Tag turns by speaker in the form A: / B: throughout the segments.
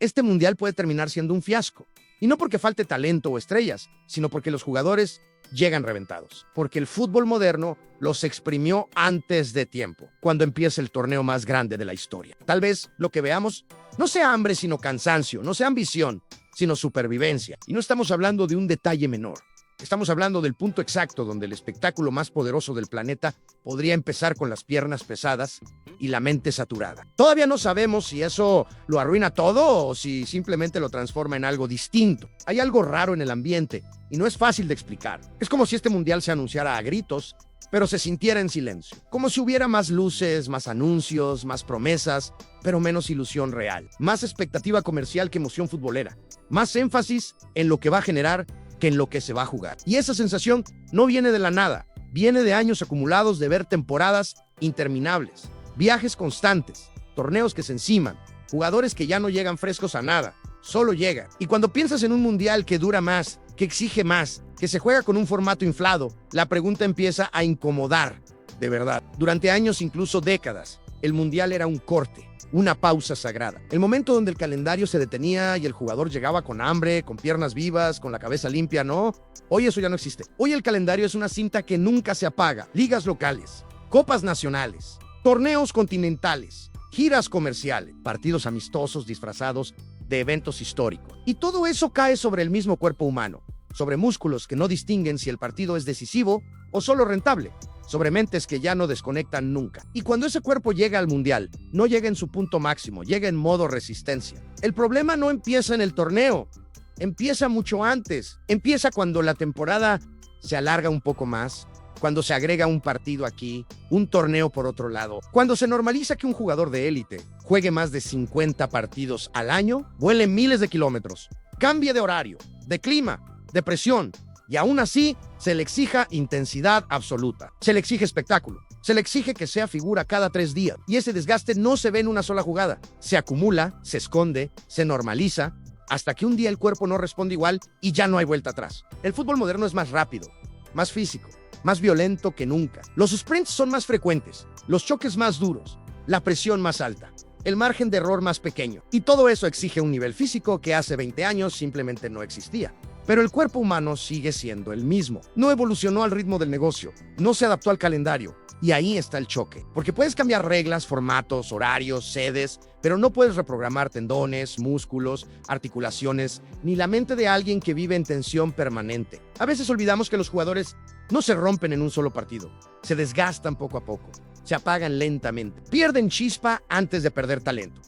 A: este mundial puede terminar siendo un fiasco. Y no porque falte talento o estrellas, sino porque los jugadores llegan reventados. Porque el fútbol moderno los exprimió antes de tiempo, cuando empieza el torneo más grande de la historia. Tal vez lo que veamos no sea hambre, sino cansancio, no sea ambición, sino supervivencia. Y no estamos hablando de un detalle menor. Estamos hablando del punto exacto donde el espectáculo más poderoso del planeta podría empezar con las piernas pesadas y la mente saturada. Todavía no sabemos si eso lo arruina todo o si simplemente lo transforma en algo distinto. Hay algo raro en el ambiente y no es fácil de explicar. Es como si este mundial se anunciara a gritos, pero se sintiera en silencio. Como si hubiera más luces, más anuncios, más promesas, pero menos ilusión real. Más expectativa comercial que emoción futbolera. Más énfasis en lo que va a generar que en lo que se va a jugar. Y esa sensación no viene de la nada, viene de años acumulados de ver temporadas interminables, viajes constantes, torneos que se enciman, jugadores que ya no llegan frescos a nada, solo llegan. Y cuando piensas en un mundial que dura más, que exige más, que se juega con un formato inflado, la pregunta empieza a incomodar, de verdad. Durante años, incluso décadas, el mundial era un corte, una pausa sagrada. El momento donde el calendario se detenía y el jugador llegaba con hambre, con piernas vivas, con la cabeza limpia, ¿no? Hoy eso ya no existe. Hoy el calendario es una cinta que nunca se apaga. Ligas locales, copas nacionales, torneos continentales, giras comerciales, partidos amistosos disfrazados de eventos históricos. Y todo eso cae sobre el mismo cuerpo humano, sobre músculos que no distinguen si el partido es decisivo o solo rentable, sobre mentes que ya no desconectan nunca. Y cuando ese cuerpo llega al mundial, no llega en su punto máximo, llega en modo resistencia. El problema no empieza en el torneo, empieza mucho antes. Empieza cuando la temporada se alarga un poco más, cuando se agrega un partido aquí, un torneo por otro lado, cuando se normaliza que un jugador de élite juegue más de 50 partidos al año, vuele miles de kilómetros, cambie de horario, de clima, de presión, y aún así se le exija intensidad absoluta, se le exige espectáculo, se le exige que sea figura cada 3 días. Y ese desgaste no se ve en una sola jugada, se acumula, se esconde, se normaliza, hasta que un día el cuerpo no responde igual y ya no hay vuelta atrás. El fútbol moderno es más rápido, más físico, más violento que nunca. Los sprints son más frecuentes, los choques más duros, la presión más alta, el margen de error más pequeño. Y todo eso exige un nivel físico que hace 20 años simplemente no existía. Pero el cuerpo humano sigue siendo el mismo. No evolucionó al ritmo del negocio, no se adaptó al calendario. Y ahí está el choque. Porque puedes cambiar reglas, formatos, horarios, sedes, pero no puedes reprogramar tendones, músculos, articulaciones, ni la mente de alguien que vive en tensión permanente. A veces olvidamos que los jugadores no se rompen en un solo partido. Se desgastan poco a poco, se apagan lentamente, pierden chispa antes de perder talento.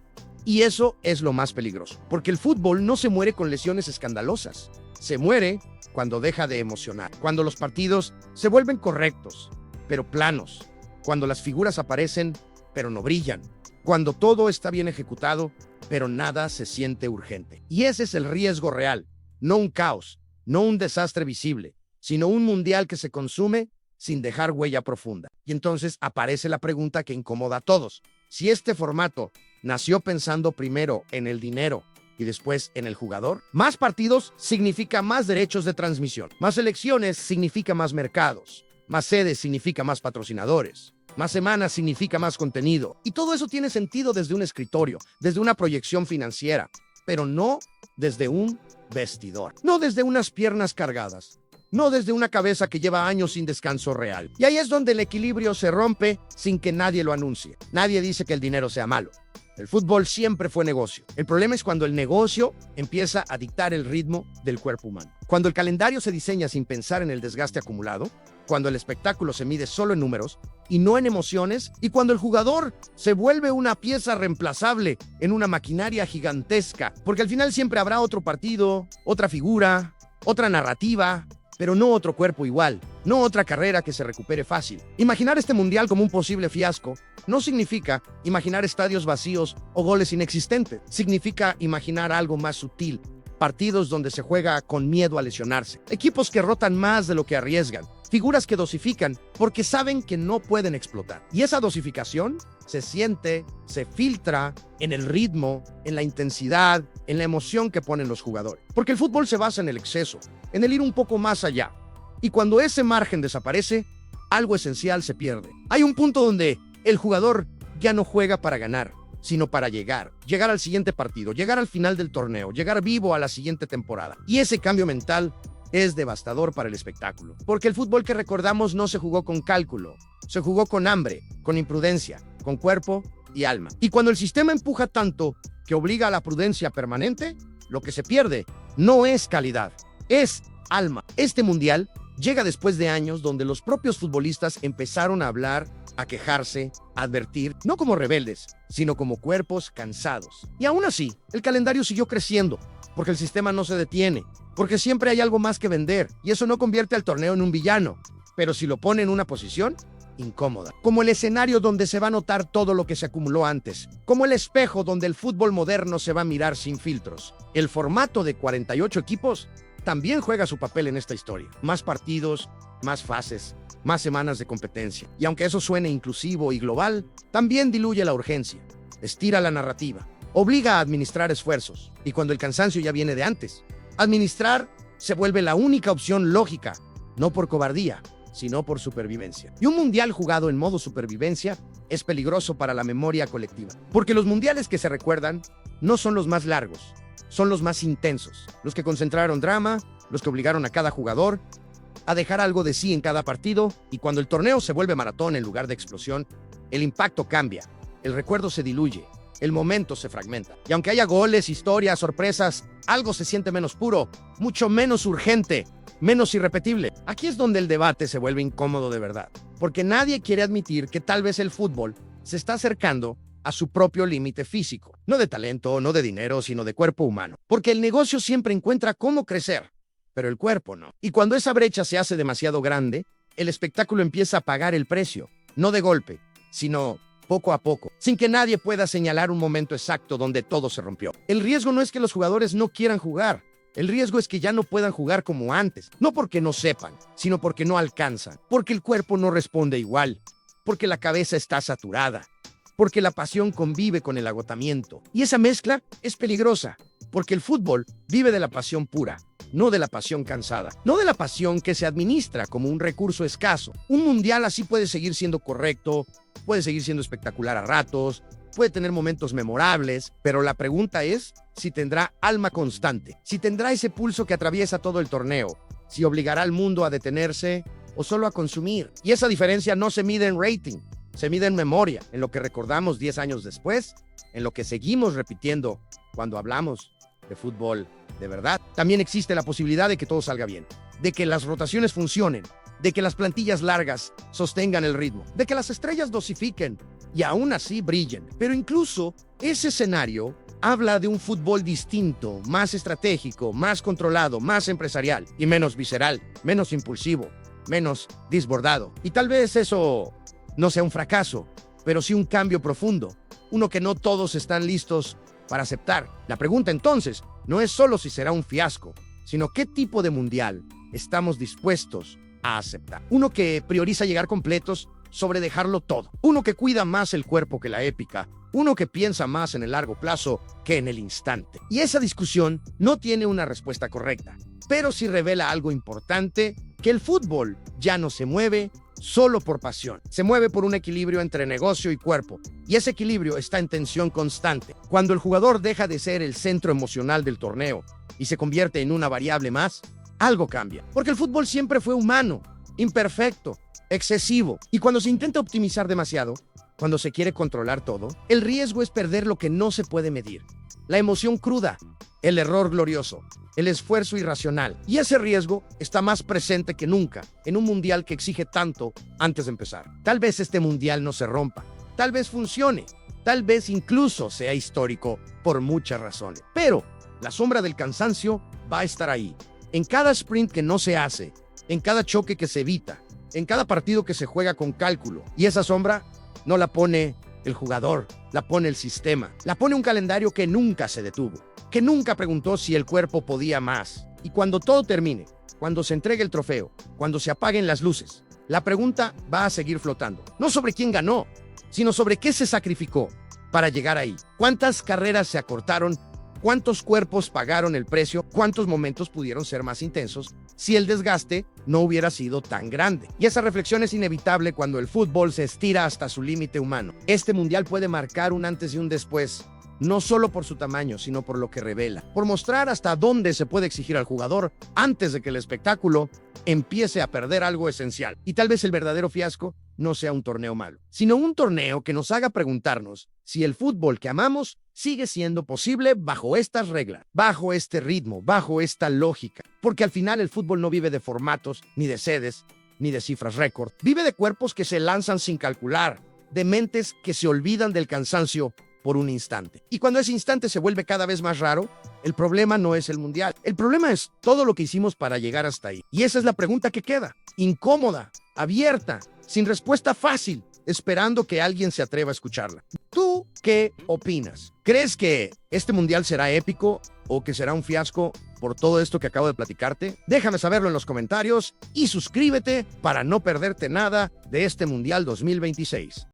A: Y eso es lo más peligroso, porque el fútbol no se muere con lesiones escandalosas. Se muere cuando deja de emocionar, cuando los partidos se vuelven correctos, pero planos, cuando las figuras aparecen, pero no brillan, cuando todo está bien ejecutado, pero nada se siente urgente. Y ese es el riesgo real, no un caos, no un desastre visible, sino un mundial que se consume sin dejar huella profunda. Y entonces aparece la pregunta que incomoda a todos. Si este formato nació pensando primero en el dinero y después en el jugador, más partidos significa más derechos de transmisión, más elecciones significa más mercados, más sedes significa más patrocinadores, más semanas significa más contenido. Y todo eso tiene sentido desde un escritorio, desde una proyección financiera, pero no desde un vestidor, no desde unas piernas cargadas, no desde una cabeza que lleva años sin descanso real. Y ahí es donde el equilibrio se rompe sin que nadie lo anuncie. Nadie dice que el dinero sea malo. El fútbol siempre fue negocio. El problema es cuando el negocio empieza a dictar el ritmo del cuerpo humano. Cuando el calendario se diseña sin pensar en el desgaste acumulado, cuando el espectáculo se mide solo en números y no en emociones, y cuando el jugador se vuelve una pieza reemplazable en una maquinaria gigantesca, porque al final siempre habrá otro partido, otra figura, otra narrativa, pero no otro cuerpo igual, no otra carrera que se recupere fácil. Imaginar este mundial como un posible fiasco no significa imaginar estadios vacíos o goles inexistentes. Significa imaginar algo más sutil, partidos donde se juega con miedo a lesionarse, equipos que rotan más de lo que arriesgan, figuras que dosifican porque saben que no pueden explotar. Y esa dosificación se siente, se filtra en el ritmo, en la intensidad, en la emoción que ponen los jugadores. Porque el fútbol se basa en el exceso, en el ir un poco más allá. Y cuando ese margen desaparece, algo esencial se pierde. Hay un punto donde el jugador ya no juega para ganar, sino para llegar al siguiente partido, llegar al final del torneo, llegar vivo a la siguiente temporada. Y ese cambio mental es devastador para el espectáculo, porque el fútbol que recordamos no se jugó con cálculo, se jugó con hambre, con imprudencia, con cuerpo y alma. Y cuando el sistema empuja tanto que obliga a la prudencia permanente, lo que se pierde no es calidad, es alma. Este mundial llega después de años donde los propios futbolistas empezaron a hablar, a quejarse, a advertir, no como rebeldes, sino como cuerpos cansados. Y aún así, el calendario siguió creciendo, porque el sistema no se detiene, porque siempre hay algo más que vender, y eso no convierte al torneo en un villano, pero si lo pone en una posición incómoda, como el escenario donde se va a notar todo lo que se acumuló antes, como el espejo donde el fútbol moderno se va a mirar sin filtros. El formato de 48 equipos también juega su papel en esta historia. Más partidos, más fases, más semanas de competencia. Y aunque eso suene inclusivo y global, también diluye la urgencia, estira la narrativa, obliga a administrar esfuerzos. Y cuando el cansancio ya viene de antes, administrar se vuelve la única opción lógica, no por cobardía, sino por supervivencia. Y un mundial jugado en modo supervivencia es peligroso para la memoria colectiva, porque los mundiales que se recuerdan no son los más largos, son los más intensos, los que concentraron drama, los que obligaron a cada jugador a dejar algo de sí en cada partido, y cuando el torneo se vuelve maratón en lugar de explosión, el impacto cambia, el recuerdo se diluye, el momento se fragmenta. Y aunque haya goles, historias, sorpresas, algo se siente menos puro, mucho menos urgente, menos irrepetible. Aquí es donde el debate se vuelve incómodo de verdad, porque nadie quiere admitir que tal vez el fútbol se está acercando a su propio límite físico, no de talento, no de dinero, sino de cuerpo humano, porque el negocio siempre encuentra cómo crecer, pero el cuerpo no. Y cuando esa brecha se hace demasiado grande, el espectáculo empieza a pagar el precio, no de golpe, sino poco a poco, sin que nadie pueda señalar un momento exacto donde todo se rompió. El riesgo no es que los jugadores no quieran jugar, el riesgo es que ya no puedan jugar como antes, no porque no sepan, sino porque no alcanzan, porque el cuerpo no responde igual, porque la cabeza está saturada, porque la pasión convive con el agotamiento. Y esa mezcla es peligrosa, porque el fútbol vive de la pasión pura, no de la pasión cansada, no de la pasión que se administra como un recurso escaso. Un mundial así puede seguir siendo correcto, puede seguir siendo espectacular a ratos, puede tener momentos memorables, pero la pregunta es si tendrá alma constante, si tendrá ese pulso que atraviesa todo el torneo, si obligará al mundo a detenerse o solo a consumir. Y esa diferencia no se mide en rating, se mide en memoria, en lo que recordamos 10 años después, en lo que seguimos repitiendo cuando hablamos de fútbol de verdad. También existe la posibilidad de que todo salga bien, de que las rotaciones funcionen, de que las plantillas largas sostengan el ritmo, de que las estrellas dosifiquen y aún así brillen. Pero incluso ese escenario habla de un fútbol distinto, más estratégico, más controlado, más empresarial y menos visceral, menos impulsivo, menos desbordado. Y tal vez eso no sea un fracaso, pero sí un cambio profundo, uno que no todos están listos para aceptar. La pregunta entonces no es solo si será un fiasco, sino qué tipo de mundial estamos dispuestos a aceptar. Uno que prioriza llegar completos sobre dejarlo todo. Uno que cuida más el cuerpo que la épica. Uno que piensa más en el largo plazo que en el instante. Y esa discusión no tiene una respuesta correcta, pero sí revela algo importante, que el fútbol ya no se mueve solo por pasión. Se mueve por un equilibrio entre negocio y cuerpo. Y ese equilibrio está en tensión constante. Cuando el jugador deja de ser el centro emocional del torneo y se convierte en una variable más, algo cambia. Porque el fútbol siempre fue humano, imperfecto, excesivo. Y cuando se intenta optimizar demasiado, cuando se quiere controlar todo, el riesgo es perder lo que no se puede medir. La emoción cruda, el error glorioso, el esfuerzo irracional. Y ese riesgo está más presente que nunca en un mundial que exige tanto antes de empezar. Tal vez este mundial no se rompa, tal vez funcione, tal vez incluso sea histórico por muchas razones. Pero la sombra del cansancio va a estar ahí. En cada sprint que no se hace, en cada choque que se evita, en cada partido que se juega con cálculo. Y esa sombra no la pone el jugador, la pone el sistema, la pone un calendario que nunca se detuvo, que nunca preguntó si el cuerpo podía más. Y cuando todo termine, cuando se entregue el trofeo, cuando se apaguen las luces, la pregunta va a seguir flotando. No sobre quién ganó, sino sobre qué se sacrificó para llegar ahí. ¿Cuántas carreras se acortaron ¿Cuántos cuerpos pagaron el precio? ¿Cuántos momentos pudieron ser más intensos si el desgaste no hubiera sido tan grande? Y esa reflexión es inevitable cuando el fútbol se estira hasta su límite humano. Este mundial puede marcar un antes y un después, no solo por su tamaño, sino por lo que revela, por mostrar hasta dónde se puede exigir al jugador antes de que el espectáculo empiece a perder algo esencial. Y tal vez el verdadero fiasco no sea un torneo malo, sino un torneo que nos haga preguntarnos si el fútbol que amamos sigue siendo posible bajo estas reglas, bajo este ritmo, bajo esta lógica. Porque al final el fútbol no vive de formatos, ni de sedes, ni de cifras récord. Vive de cuerpos que se lanzan sin calcular, de mentes que se olvidan del cansancio por un instante. Y cuando ese instante se vuelve cada vez más raro, el problema no es el mundial. El problema es todo lo que hicimos para llegar hasta ahí. Y esa es la pregunta que queda, incómoda, abierta, sin respuesta fácil, esperando que alguien se atreva a escucharla. ¿Tú qué opinas? ¿Crees que este mundial será épico o que será un fiasco por todo esto que acabo de platicarte? Déjame saberlo en los comentarios y suscríbete para no perderte nada de este Mundial 2026.